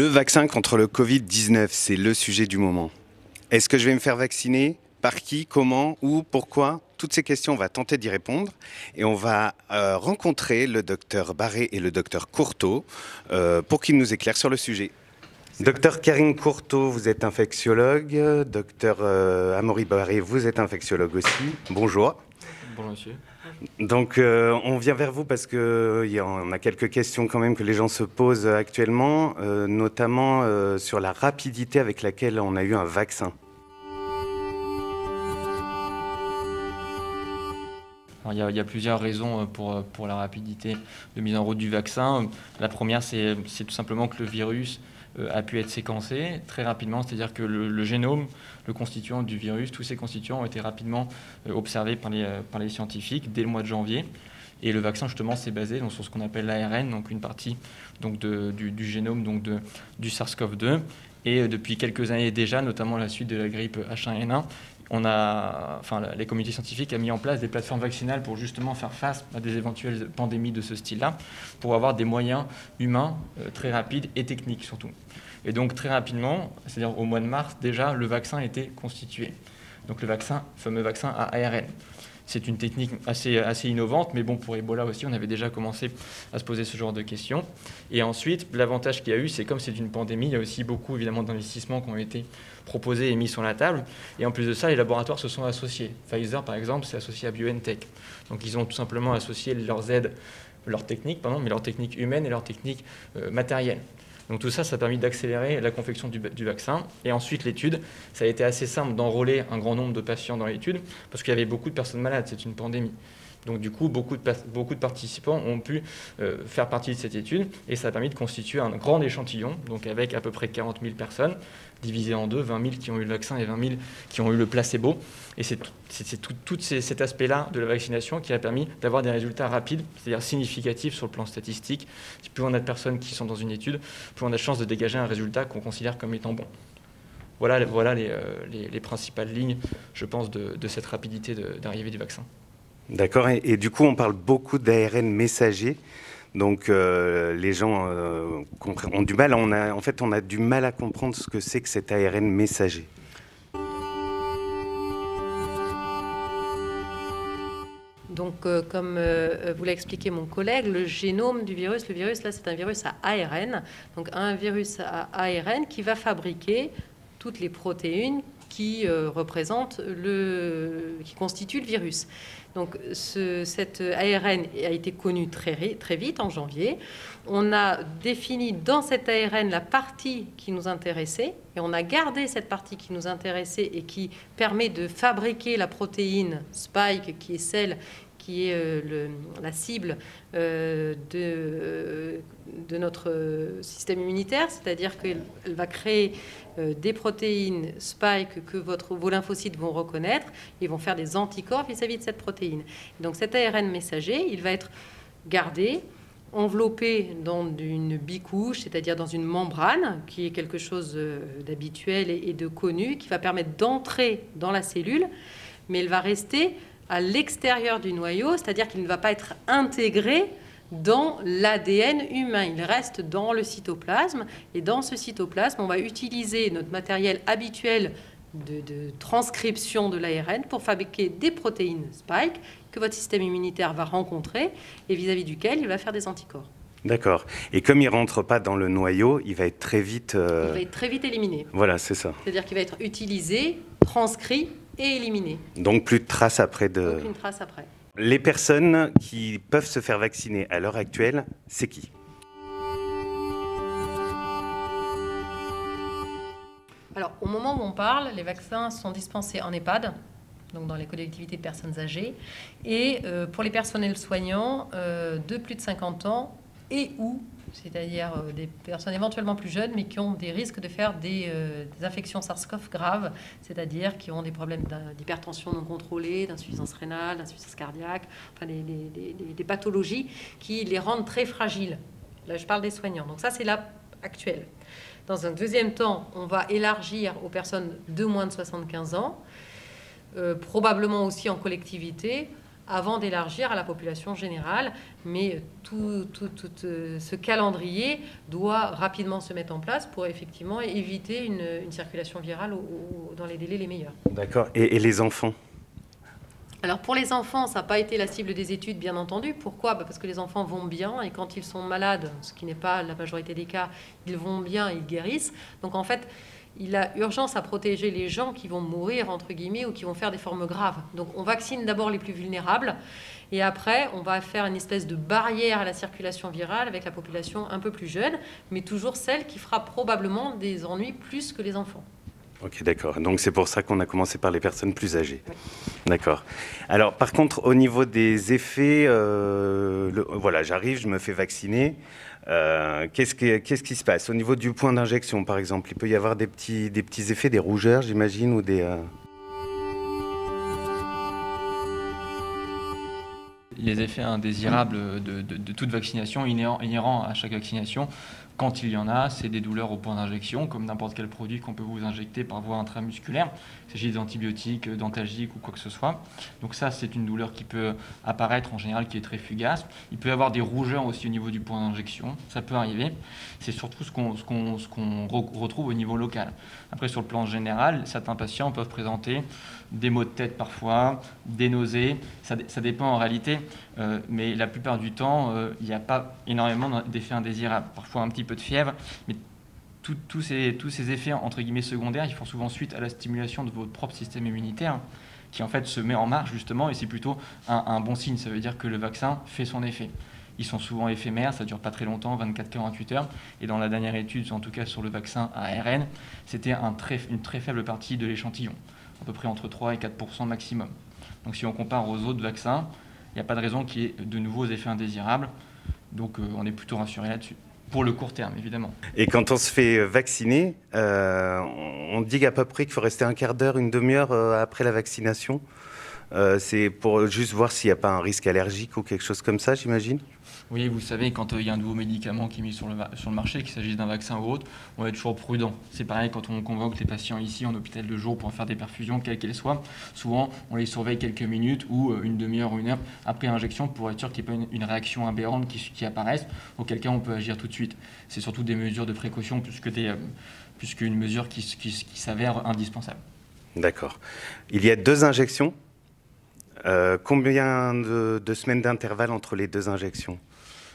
vaccin contre le Covid-19, c'est le sujet du moment. Est-ce que je vais me faire vacciner? Par qui? Comment? Où? Pourquoi? Toutes ces questions, on va tenter d'y répondre. Et on va rencontrer le docteur Barré et le docteur Courteau pour qu'ils nous éclairent sur le sujet. Docteur Karine Courteau, vous êtes infectiologue. Docteur Amaury Barré, vous êtes infectiologue aussi. Bonjour. Bonjour monsieur. Donc on vient vers vous parce qu'on a quelques questions quand même que les gens se posent actuellement, notamment sur la rapidité avec laquelle on a eu un vaccin. Alors, il y a plusieurs raisons pour la rapidité de mise en route du vaccin. La première, c'est tout simplement que le virus a pu être séquencé très rapidement, c'est-à-dire que le génome, le constituant du virus, tous ces constituants ont été rapidement observés par les scientifiques dès le mois de janvier. Et le vaccin, justement, s'est basé sur ce qu'on appelle l'ARN, donc une partie donc, du génome donc du SARS-CoV-2. Et depuis quelques années déjà, notamment à la suite de la grippe H1N1, les comités scientifiques ont mis en place des plateformes vaccinales pour justement faire face à des éventuelles pandémies de ce style-là, pour avoir des moyens humains très rapides et techniques surtout. Et donc très rapidement, c'est-à-dire au mois de mars, déjà, le vaccin était constitué. Donc le fameux vaccin à ARN. C'est une technique assez innovante, mais bon, pour Ebola aussi, on avait déjà commencé à se poser ce genre de questions. Et ensuite, l'avantage qu'il y a eu, c'est comme c'est une pandémie, il y a aussi beaucoup, évidemment, d'investissements qui ont été proposés et mis sur la table. Et en plus de ça, les laboratoires se sont associés. Pfizer, par exemple, s'est associé à BioNTech. Donc, ils ont tout simplement associé leur technique humaine et leur technique matérielle. Donc tout ça, ça a permis d'accélérer la confection du vaccin. Et ensuite, l'étude, ça a été assez simple d'enrôler un grand nombre de patients dans l'étude, parce qu'il y avait beaucoup de personnes malades, c'est une pandémie. Donc du coup, beaucoup de participants ont pu faire partie de cette étude, et ça a permis de constituer un grand échantillon, donc avec à peu près 40 000 personnes, divisées en deux, 20 000 qui ont eu le vaccin et 20 000 qui ont eu le placebo. Et c'est tout cet aspect-là de la vaccination qui a permis d'avoir des résultats rapides, c'est-à-dire significatifs sur le plan statistique. Plus on a de personnes qui sont dans une étude, plus on a de chances de dégager un résultat qu'on considère comme étant bon. Voilà les principales lignes, je pense, de cette rapidité d'arrivée du vaccin. D'accord, et du coup on parle beaucoup d'ARN messager, donc les gens ont du mal, on a du mal à comprendre ce que c'est que cet ARN messager. Donc, comme vous l'a expliqué mon collègue, le génome du virus, le virus là c'est un virus à ARN, donc un virus à ARN qui va fabriquer toutes les protéines qui qui constituent le virus. Donc cet ARN a été connu très vite, en janvier. On a défini dans cet ARN la partie qui nous intéressait, et on a gardé cette partie qui nous intéressait et qui permet de fabriquer la protéine Spike, qui est celle qui est la cible de notre système immunitaire, c'est-à-dire qu'elle va créer des protéines Spike que vos lymphocytes vont reconnaître et vont faire des anticorps vis-à-vis de cette protéine. Donc cet ARN messager, il va être gardé, enveloppé dans une bicouche, c'est-à-dire dans une membrane, qui est quelque chose d'habituel et de connu, qui va permettre d'entrer dans la cellule, mais elle va rester à l'extérieur du noyau, c'est-à-dire qu'il ne va pas être intégré dans l'ADN humain. Il reste dans le cytoplasme, et dans ce cytoplasme, on va utiliser notre matériel habituel de transcription de l'ARN pour fabriquer des protéines Spike que votre système immunitaire va rencontrer et vis-à-vis duquel il va faire des anticorps. D'accord. Et comme il ne rentre pas dans le noyau, il va être très vite... Il va être très vite éliminé. Voilà, c'est ça. C'est-à-dire qu'il va être utilisé, transcrit et éliminé. Donc plus de traces après de... Aucune trace après. Les personnes qui peuvent se faire vacciner à l'heure actuelle, c'est qui? Alors, au moment où on parle, les vaccins sont dispensés en EHPAD, donc dans les collectivités de personnes âgées, et pour les personnels soignants de plus de 50 ans et ou, c'est-à-dire des personnes éventuellement plus jeunes, mais qui ont des risques de faire des infections SARS-CoV graves, c'est-à-dire qui ont des problèmes d'hypertension non contrôlée, d'insuffisance rénale, d'insuffisance cardiaque, enfin des pathologies qui les rendent très fragiles. Là, je parle des soignants. Donc ça, c'est là actuel. Dans un deuxième temps, on va élargir aux personnes de moins de 75 ans, probablement aussi en collectivité, avant d'élargir à la population générale. Mais tout ce calendrier doit rapidement se mettre en place pour effectivement éviter une circulation virale dans les délais les meilleurs. D'accord. Et les enfants? Alors pour les enfants, ça n'a pas été la cible des études, bien entendu. Pourquoi? Parce que les enfants vont bien et quand ils sont malades, ce qui n'est pas la majorité des cas, ils vont bien, ils guérissent. Donc en fait, il a urgence à protéger les gens qui vont mourir, entre guillemets, ou qui vont faire des formes graves. Donc on vaccine d'abord les plus vulnérables et après on va faire une espèce de barrière à la circulation virale avec la population un peu plus jeune, mais toujours celle qui fera probablement des ennuis plus que les enfants. Ok, d'accord. Donc c'est pour ça qu'on a commencé par les personnes plus âgées. Oui. D'accord. Alors par contre, au niveau des effets, voilà, j'arrive, je me fais vacciner. Qu'est-ce qui se passe? Au niveau du point d'injection, par exemple, il peut y avoir des petits effets, des rougeurs, j'imagine, ou des... Les effets indésirables de toute vaccination, inhérents à chaque vaccination, quand il y en a, c'est des douleurs au point d'injection, comme n'importe quel produit qu'on peut vous injecter par voie intramusculaire. Il s'agit d'antibiotiques, d'antalgiques ou quoi que ce soit. Donc ça, c'est une douleur qui peut apparaître en général, qui est très fugace. Il peut y avoir des rougeurs aussi au niveau du point d'injection, ça peut arriver. C'est surtout ce qu'on retrouve au niveau local. Après, sur le plan général, certains patients peuvent présenter des maux de tête parfois, des nausées, ça dépend en réalité, mais la plupart du temps, il n'y a pas énormément d'effets indésirables. Parfois un petit peu de fièvre, mais tous ces effets entre guillemets secondaires, ils font souvent suite à la stimulation de votre propre système immunitaire, qui en fait se met en marche justement, et c'est plutôt un bon signe. Ça veut dire que le vaccin fait son effet. Ils sont souvent éphémères, ça ne dure pas très longtemps, 24-48 heures. Et dans la dernière étude, en tout cas sur le vaccin ARN, c'était une très faible partie de l'échantillon, à peu près entre 3 et 4% maximum. Donc si on compare aux autres vaccins, il n'y a pas de raison qu'il y ait de nouveaux effets indésirables. Donc on est plutôt rassuré là-dessus. Pour le court terme, évidemment. Et quand on se fait vacciner, on dit à peu près qu'il faut rester un quart d'heure, une demi-heure après la vaccination. C'est pour juste voir s'il n'y a pas un risque allergique ou quelque chose comme ça, j'imagine? Oui, vous savez, quand il y a un nouveau médicament qui est mis sur le marché, qu'il s'agisse d'un vaccin ou autre, on est toujours prudent. C'est pareil quand on convoque les patients ici en hôpital de jour pour faire des perfusions, quelles qu'elles soient. Souvent, on les surveille quelques minutes ou une demi-heure ou une heure après injection pour être sûr qu'il n'y ait pas une réaction aberrante qui apparaisse, auquel cas on peut agir tout de suite. C'est surtout des mesures de précaution plus qu'une mesure qui s'avère indispensable. D'accord. Il y a 2 injections. Combien de semaines d'intervalle entre les 2 injections?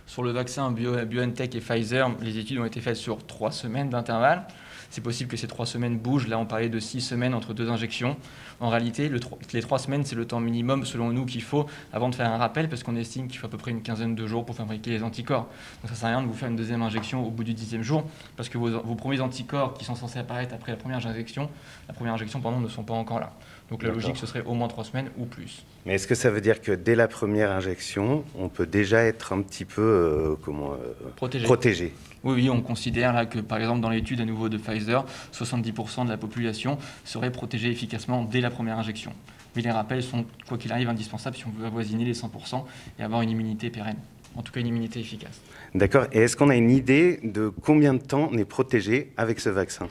Sur le vaccin BioNTech et Pfizer, les études ont été faites sur 3 semaines d'intervalle. C'est possible que ces 3 semaines bougent. Là, on parlait de 6 semaines entre 2 injections. En réalité, les 3 semaines, c'est le temps minimum, selon nous, qu'il faut avant de faire un rappel, parce qu'on estime qu'il faut à peu près une quinzaine de jours pour fabriquer les anticorps. Donc ça ne sert à rien de vous faire une deuxième injection au bout du 10e jour, parce que vos premiers anticorps qui sont censés apparaître après la première injection, ne sont pas encore là. Donc la logique, ce serait au moins 3 semaines ou plus. Mais est-ce que ça veut dire que dès la première injection, on peut déjà être un petit peu protégé? Oui, on considère là que, par exemple, dans l'étude à nouveau de Pfizer, 70% de la population serait protégée efficacement dès la première injection. Mais les rappels sont, quoi qu'il arrive, indispensables si on veut avoisiner les 100% et avoir une immunité pérenne. En tout cas, une immunité efficace. D'accord. Et est-ce qu'on a une idée de combien de temps on est protégé avec ce vaccin?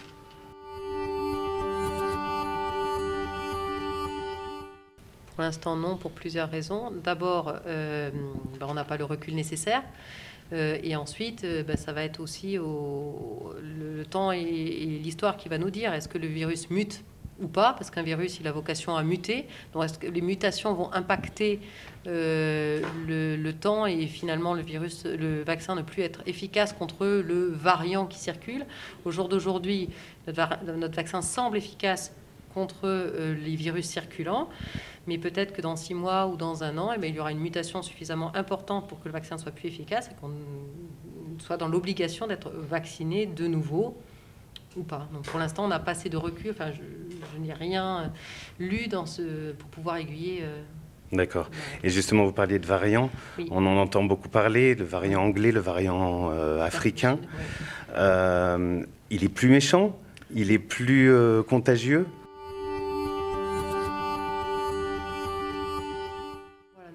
Pour l'instant, non, pour plusieurs raisons. D'abord, on n'a pas le recul nécessaire. Et ensuite, ça va être aussi le temps et l'histoire qui va nous dire est-ce que le virus mute ou pas, parce qu'un virus, il a vocation à muter. Donc, est-ce que les mutations vont impacter le temps et finalement le vaccin ne plus être efficace contre le variant qui circule? Au jour d'aujourd'hui, notre vaccin semble efficace contre les virus circulants, mais peut-être que dans 6 mois ou dans 1 an, il y aura une mutation suffisamment importante pour que le vaccin soit plus efficace et qu'on soit dans l'obligation d'être vacciné de nouveau ou pas. Donc pour l'instant, on n'a pas assez de recul. Enfin, je n'ai rien lu pour pouvoir aiguiller. D'accord. Et justement, vous parliez de variants. Oui. On en entend beaucoup parler, le variant anglais, le variant africain. Oui. Il est plus méchant? Il est plus contagieux?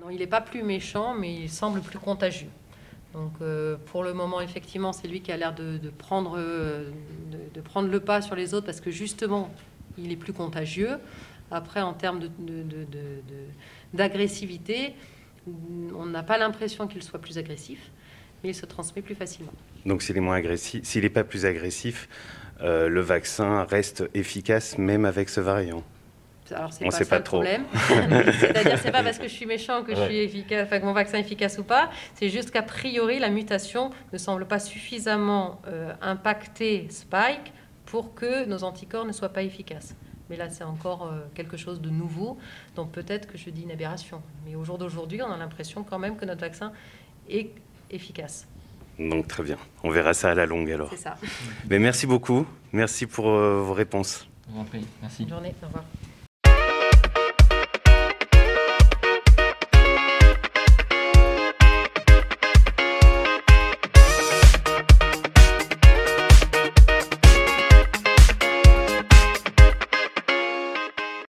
Il n'est pas plus méchant, mais il semble plus contagieux. Donc, pour le moment, effectivement, c'est lui qui a l'air de prendre le pas sur les autres parce que justement, il est plus contagieux. Après, en termes d'agressivité, on n'a pas l'impression qu'il soit plus agressif, mais il se transmet plus facilement. Donc s'il est moins agressif, s'il n'est pas plus agressif, le vaccin reste efficace même avec ce variant. Alors, c'est On pas sait ça pas le trop. problème. C'est-à-dire, c'est pas parce que je suis méchant que je suis efficace, enfin, que mon vaccin est efficace ou pas. C'est juste qu'a priori, la mutation ne semble pas suffisamment impacter Spike pour que nos anticorps ne soient pas efficaces. Mais là, c'est encore quelque chose de nouveau, donc peut-être que je dis une aberration. Mais au jour d'aujourd'hui, on a l'impression quand même que notre vaccin est efficace. Donc très bien. On verra ça à la longue alors. C'est ça. Mais merci beaucoup. Merci pour vos réponses. Je vous en prie. Merci. Bonne journée. Au revoir.